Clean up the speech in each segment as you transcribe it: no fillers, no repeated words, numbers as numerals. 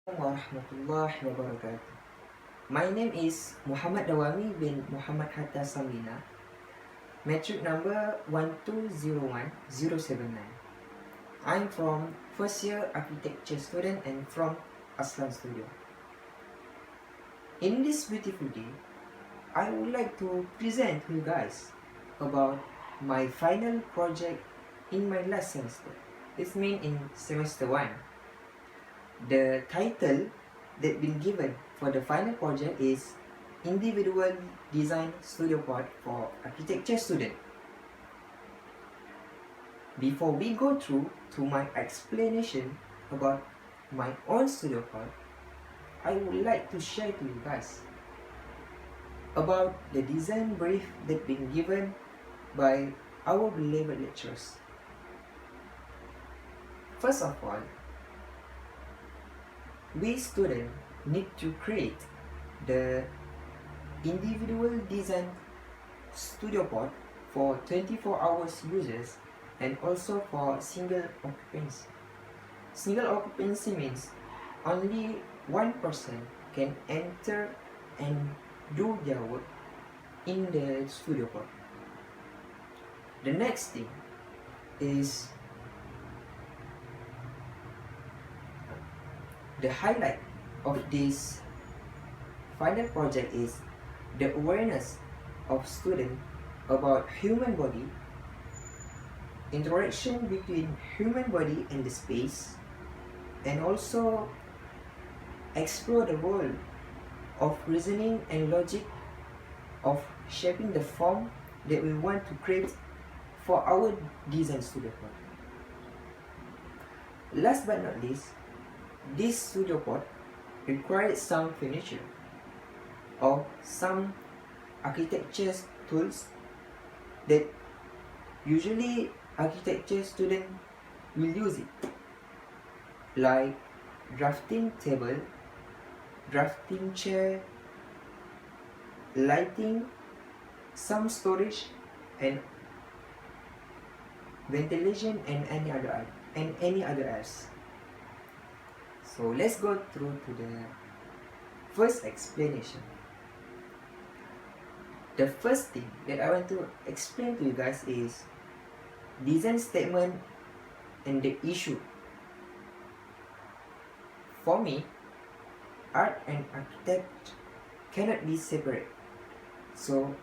Warahmatullahi wabarakatuh. My name is Muhammad Dawami bin Muhammad Hatta Samina, metric number 1201079. I'm from first year architecture student and from Aslan Studio. In this beautiful day, I would like to present to you guys about my final project in my last semester. This means in semester 1. The title that been given for the final project is Individual Design Studio Pod for Architecture Student. Before we go through to my explanation about my own studio pod, I would like to share to you guys about the design brief that been given by our beloved lecturers. First of all, we students need to create the individual design studio pod for 24 hours users and also for single occupancy. Single occupancy means only one person can enter and do their work in the studio pod. The next thing is the highlight of this final project is the awareness of students about human body, interaction between human body and the space, and also explore the role of reasoning and logic of shaping the form that we want to create for our design studio pod. Last but not least, this studio pod required some furniture or some architecture tools that usually architecture students will use it, like drafting table, drafting chair, lighting, some storage and ventilation and any other else. So let's go through to the first explanation. The first thing that I want to explain to you guys is design statement and the issue. For me, art and architect cannot be separate. So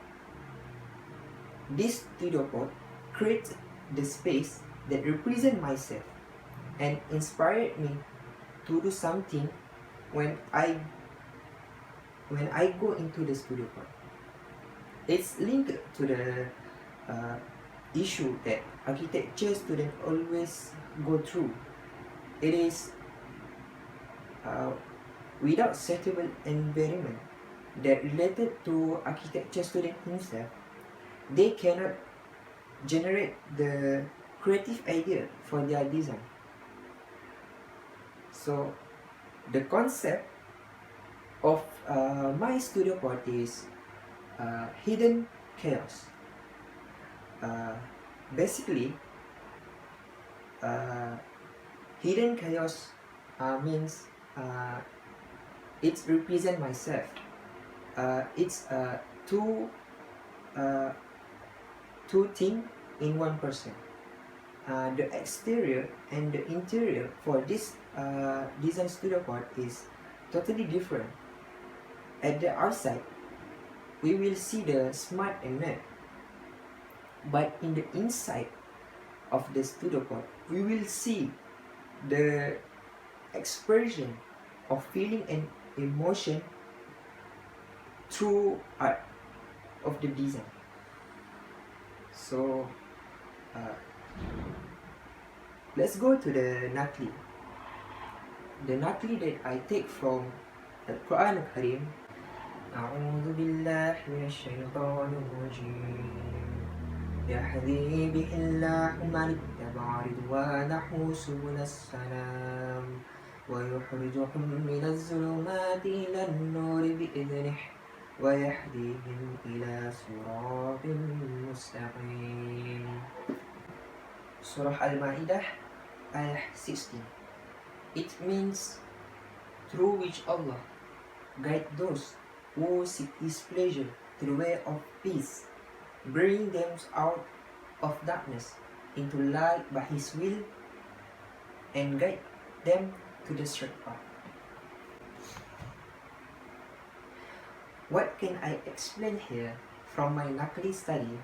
this studio pod creates the space that represents myself and inspired me to do something when I go into the studio pod. It's linked to the issue that architecture students always go through. It is without suitable environment that related to architecture student himself, they cannot generate the creative idea for their design. So the concept of my studio pod is hidden chaos. Basically, hidden chaos means it represents myself. It's two things in one person. The exterior and the interior for this design studio pod is totally different. At the outside, we will see the smart and map, but in the inside of the studio pod, we will see the expression of feeling and emotion through art of the design. So let's go to the nakli. The nakli that I take from the Quran Al-Karim. أعوذ بالله من الشيطان الرجيم يهدي به الله من اتبع رضوانه سبل السلام ويخرجهم من الظلمات إلى النور بإذنه ويهديهم إلى صراط مستقيم. Surah Al-Ma'idah, ayah 16. It means through which Allah guide those who seek His pleasure to the way of peace, bringing them out of darkness into light by His will, and guide them to the straight path. What can I explain here from my Nakli study?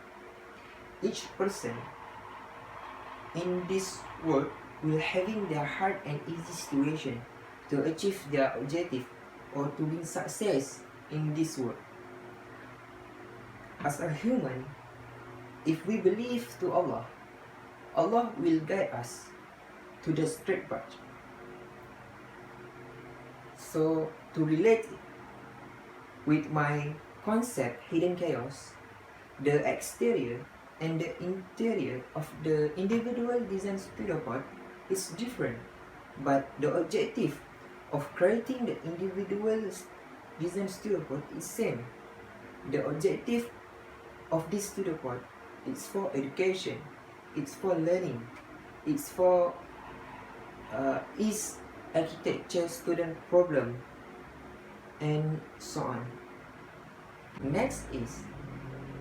Each person in this world will having their hard and easy situation to achieve their objective or to win success in this world. As a human, if we believe to Allah, Allah will guide us to the straight path. So to relate with my concept hidden chaos, the exterior and the interior of the individual design studio pod is different, but the objective of creating the individual design studio pod is same. The objective of this studio pod is for education, it's for learning, it's for is architecture student problem, and so on. Next is,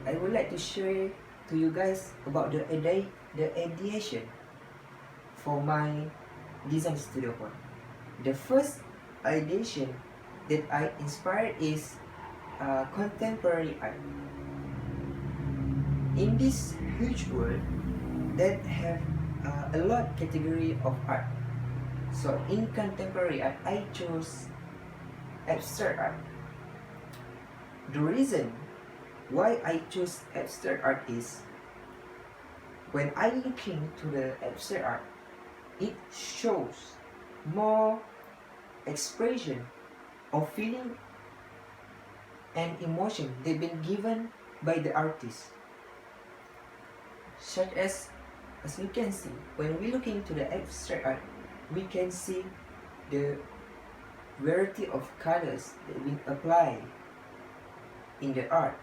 I would like to share to you guys about the ideation for my design studio pod. The first ideation that I inspired is contemporary art. In this huge world that have a lot category of art. So in contemporary art, I chose abstract art. The reason why I chose abstract art is, when I look into the abstract art, it shows more expression of feeling and emotion they've been given by the artist. Such as we can see, when we look into the abstract art, we can see the variety of colors that have been applied in the art,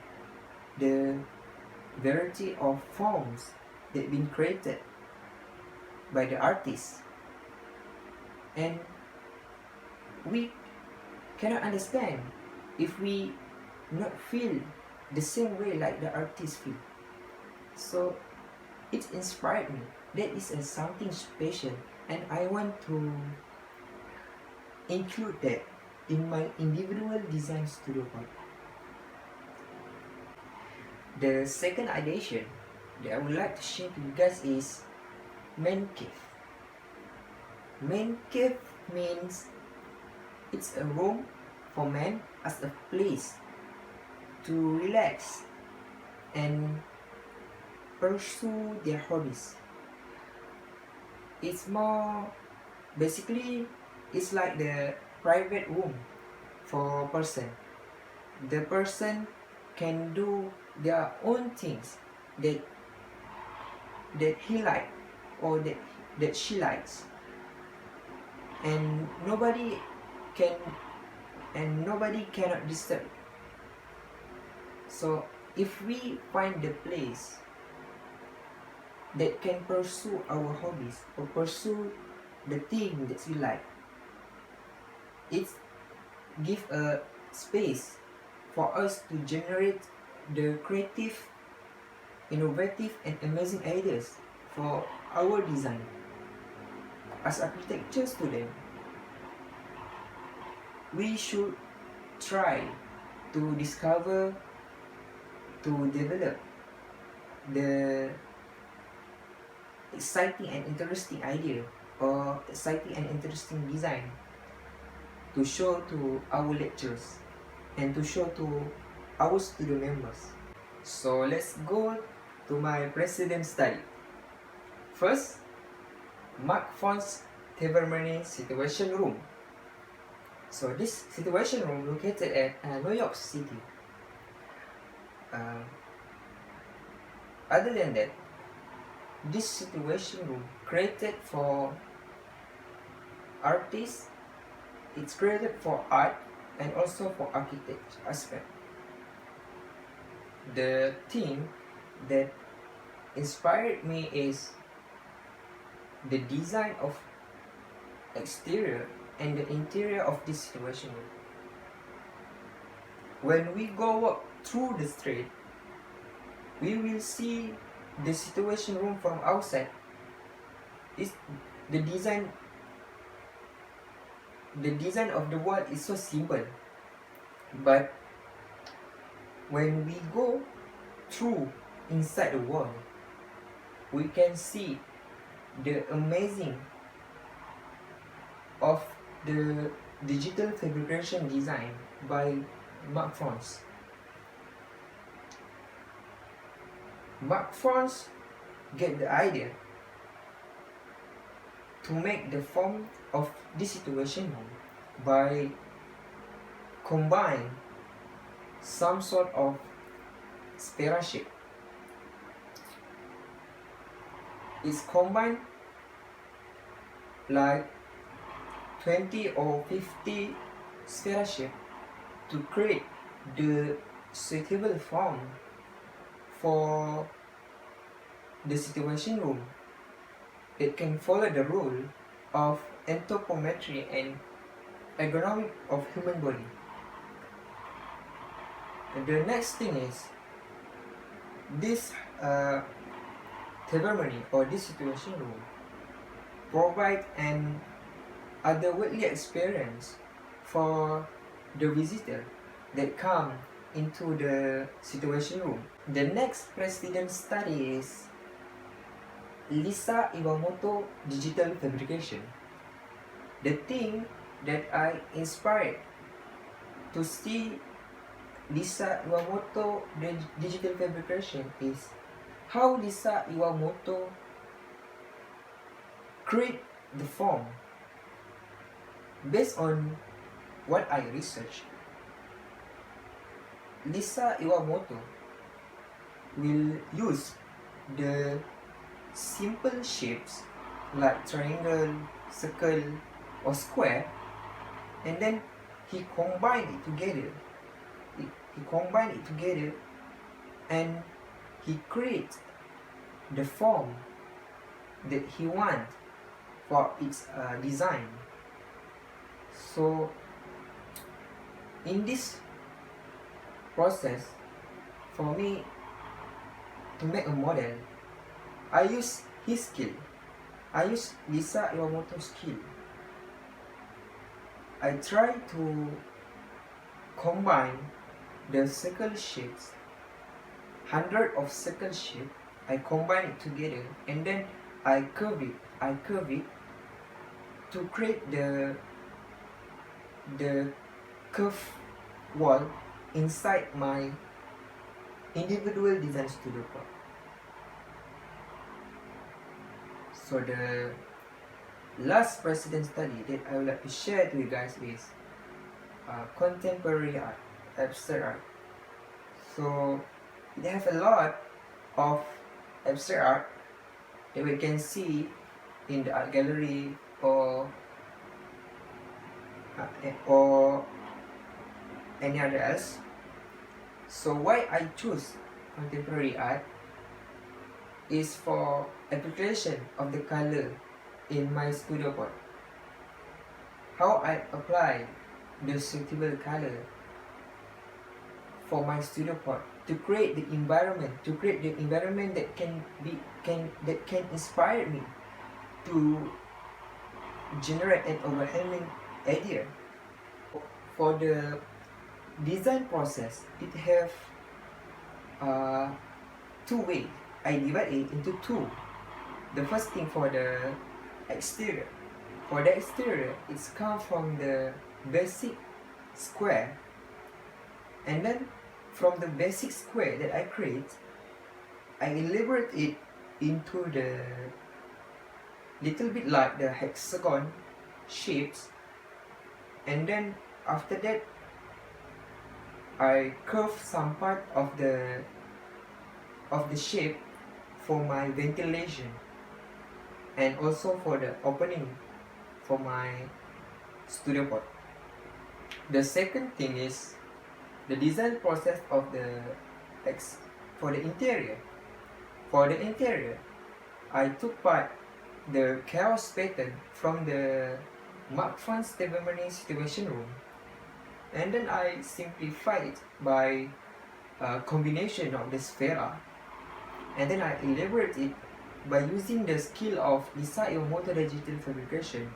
the variety of forms that have been created by the artist, and we cannot understand if we not feel the same way like the artist feel. So it inspired me. That is something special, and I want to include that in my individual design studio pod. The second ideation that I would like to share to you guys is man cave. Man cave means it's a room for men as a place to relax and pursue their hobbies. It's more, basically, it's like the private room for a person. The person can do their own things that he like or that she likes, and nobody cannot disturb. So if we find the place that can pursue our hobbies or pursue the thing that we like, it give a space for us to generate the creative, innovative and amazing ideas for our design. As architecture student, we should try to discover, to develop the exciting and interesting idea or exciting and interesting design to show to our lecturers and to show to our student members. So let's go to my precedent study. First, Mark Font's Tavernier Situation Room. So this situation room located at New York City. Other than that, this situation room created for artists, it's created for art and also for architecture aspect. The theme that inspired me is the design of exterior and the interior of this situation room. When we go walk through the street, we will see the situation room from outside. Is the design of the wall is so simple, but when we go through inside the wall, we can see the amazing of the digital fabrication design by Mark Franz. Mark Franz get the idea to make the form of this situation room by combine some sort of spiral shape. It's combined like 20 or 50 spiral shape to create the suitable form for the situation room. It can follow the rule of anthropometry and ergonomic of human body. The next thing is this ceremony or this situation room provide an otherworldly experience for the visitor that come into the situation room. The next precedent study is Lisa Iwamoto digital fabrication. The thing that I inspired to see Lisa Iwamoto digital fabrication is how Lisa Iwamoto create the form. Based on what I researched, Lisa Iwamoto will use the simple shapes like triangle, circle or square, and then he combined it together. And he creates the form that he wants for its design. So in this process, for me to make a model, I use his skill. I use Lisa Iwamoto's skill. I try to combine the circle shapes, 100 of circle shape. I combine it together and then I curve it to create the curved wall inside my individual design studio part. So the last precedent study that I would like to share to you guys is contemporary art, abstract art. So it has a lot of abstract art that we can see in the art gallery or any other else. So why I choose contemporary art is for application of the color in my studio pot. How I apply the suitable color for my studio pot to create the environment, that can inspire me to generate an overwhelming idea. For the design process, it have two ways. I divide it into two. The first thing for the exterior. For the exterior, it's come from the basic square, and then from the basic square that I create, I elaborate it into the little bit like the hexagon shapes, and then after that I curve some part of the shape for my ventilation and also for the opening for my studio pot. The second thing is the design process of for the interior. For the interior, I took part the chaos pattern from the Mark Fran's Table Situation Room, and then I simplified it by a combination of the sphere, and then I elaborate it by using the skill of Isaiah motor digital fabrication.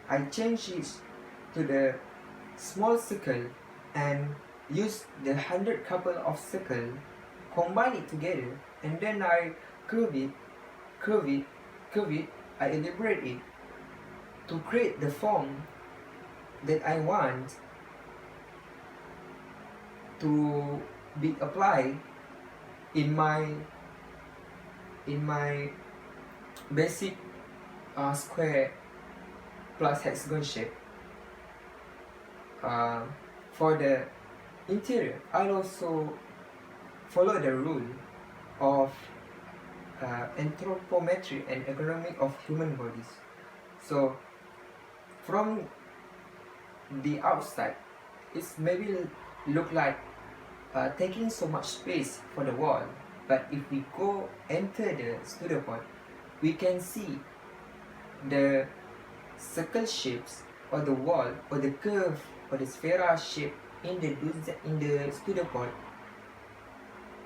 I change it to the small circle and use the 100 couple of circle, combine it together, and then I curve it, I elaborate it to create the form that I want to be applied in my basic square plus hexagon shape. For the interior, I'll also follow the rule of anthropometry and ergonomics of human bodies. So from the outside, it's maybe look like taking so much space for the wall, but if we go enter the studio pod, we can see the circle shapes or the wall or the curve or the sphere shape in the studio pod.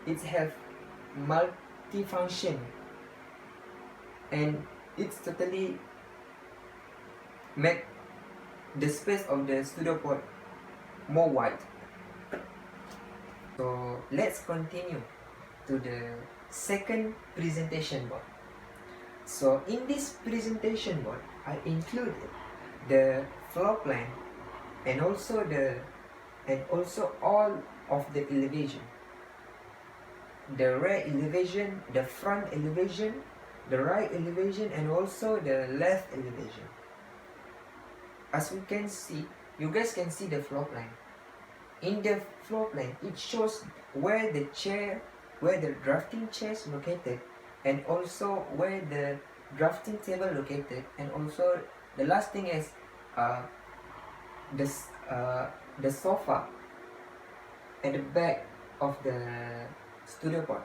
It have multifunction and it's totally make the space of the studio pod more wide. So let's continue to the second presentation board. So in this presentation board, I included the floor plan and also all of the elevation, the rear elevation, the front elevation, the right elevation, and also the left elevation. As we can see, you guys can see the floor plan. In the floor plan, it shows where the drafting chair is located, and also where the drafting table located, and also the last thing is the sofa at the back of the studio pod.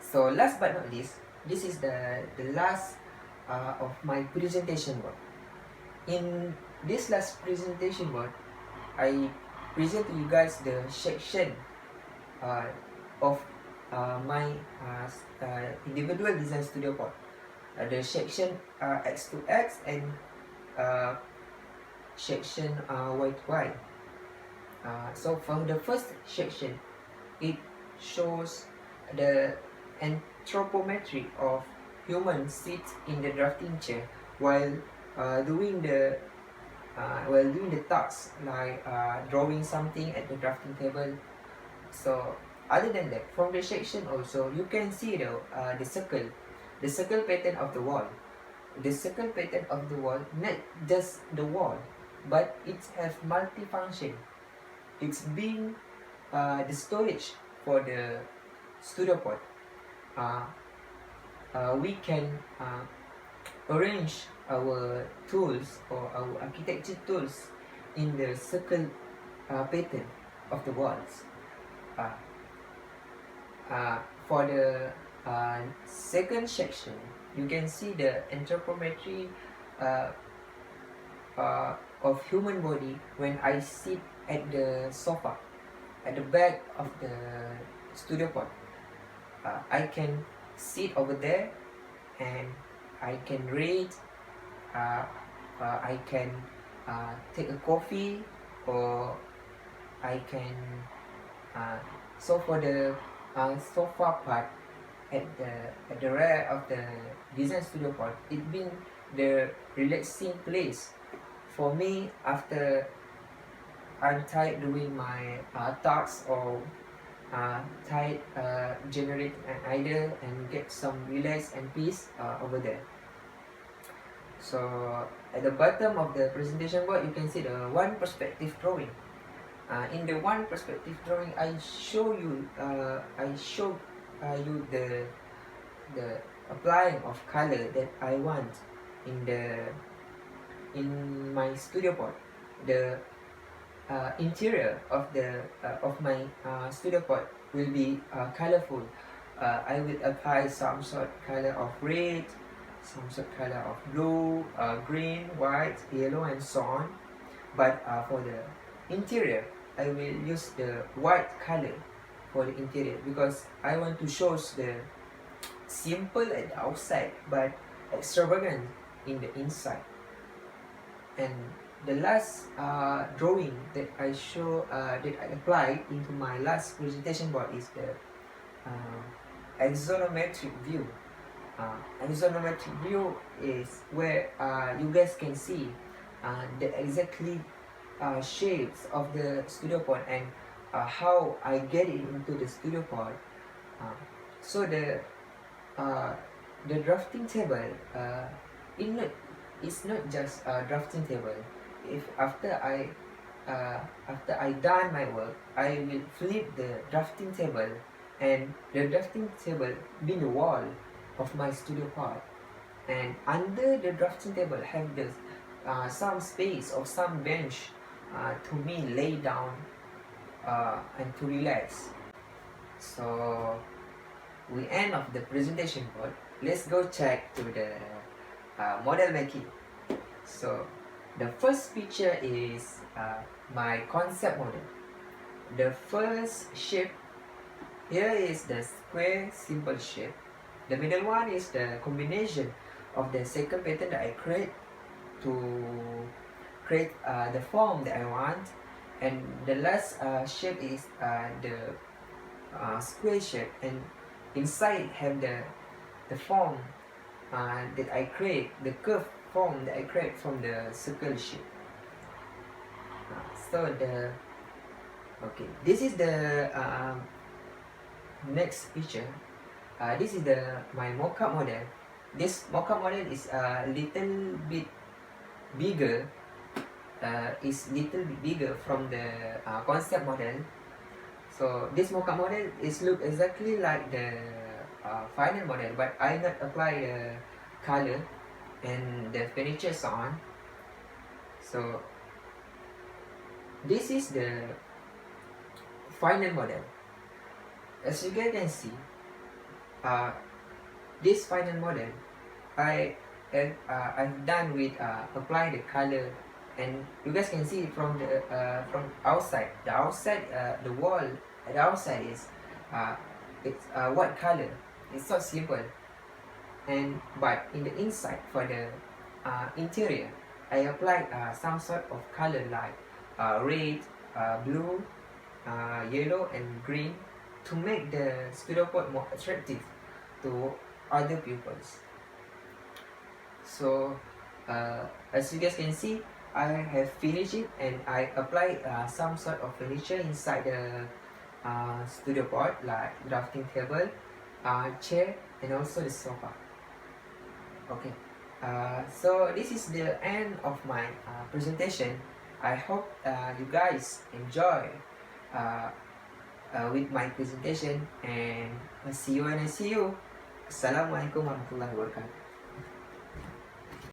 So last but not least, this is the last of my presentation board. In this last presentation board, I present to you guys the section of my individual design studio pod. The section X to X and section Y to Y. So for the first section, it shows the anthropometry of human sit in the drafting chair while doing the tasks like drawing something at the drafting table. So other than that, from the section also you can see the circle pattern of the wall. The circle pattern of the wall, not just the wall, but it has multifunction. It's being the storage for the studio pod. We can arrange our tools or our architecture tools in the circle pattern of the walls. For the second section, you can see the anthropometry of human body when I sit at the sofa at the back of the studio pod. I can sit over there and I can read, I can take a coffee, or I can so for the sofa part at the rear of the design studio pod, it being the relaxing place for me after I'm tired doing my tasks or tired generate an idea and get some relax and peace over there. So at the bottom of the presentation board, you can see the one perspective drawing. In the one perspective drawing, I show you the applying of color that I want in my studio pod. The interior of my studio pod will be colorful. I will apply some sort color of red, some sort of color of blue, green, white, yellow, and so on. But for the interior, I will use the white color for the interior because I want to show the simple at the outside but extravagant in the inside. And the last drawing that I applied into my last presentation board is the axonometric view. Axonometric view is where you guys can see the exactly shapes of the studio pod and how I get it into the studio pod. So the drafting table it's not just a drafting table. If after I done my work, I will flip the drafting table, and the drafting table be the wall of my studio pod, and under the drafting table have the some space or some bench to me lay down and to relax. So we end of the presentation board. Let's go check to the model making. So the first picture is my concept model. The first shape here is the square simple shape. The middle one is the combination of the second pattern that I create to create the form that I want, and the last shape is the square shape, and inside have the form that I create, the curve form that I create from the circle shape. So this is the next picture. This is my mock-up model. This mock-up model is a little bit bigger. From the concept model. So this mock-up model is look exactly like the final model, but I not apply the color and the furnitures on. So this is the final model. As you guys can see, this final model I've done with apply the color, and you guys can see from the from outside. The outside, the wall at the outside is it's white color. It's so simple. And but in the inside, for the interior, I applied some sort of color like red, blue, yellow, and green to make the studio pod more attractive to other pupils. So as you guys can see, I have finished it, and I applied some sort of furniture inside the studio pod, like drafting table, chair, and also the sofa. Okay, so this is the end of my presentation. I hope you guys enjoy with my presentation, and see you when I see you. Assalamualaikum warahmatullahi wabarakatuh.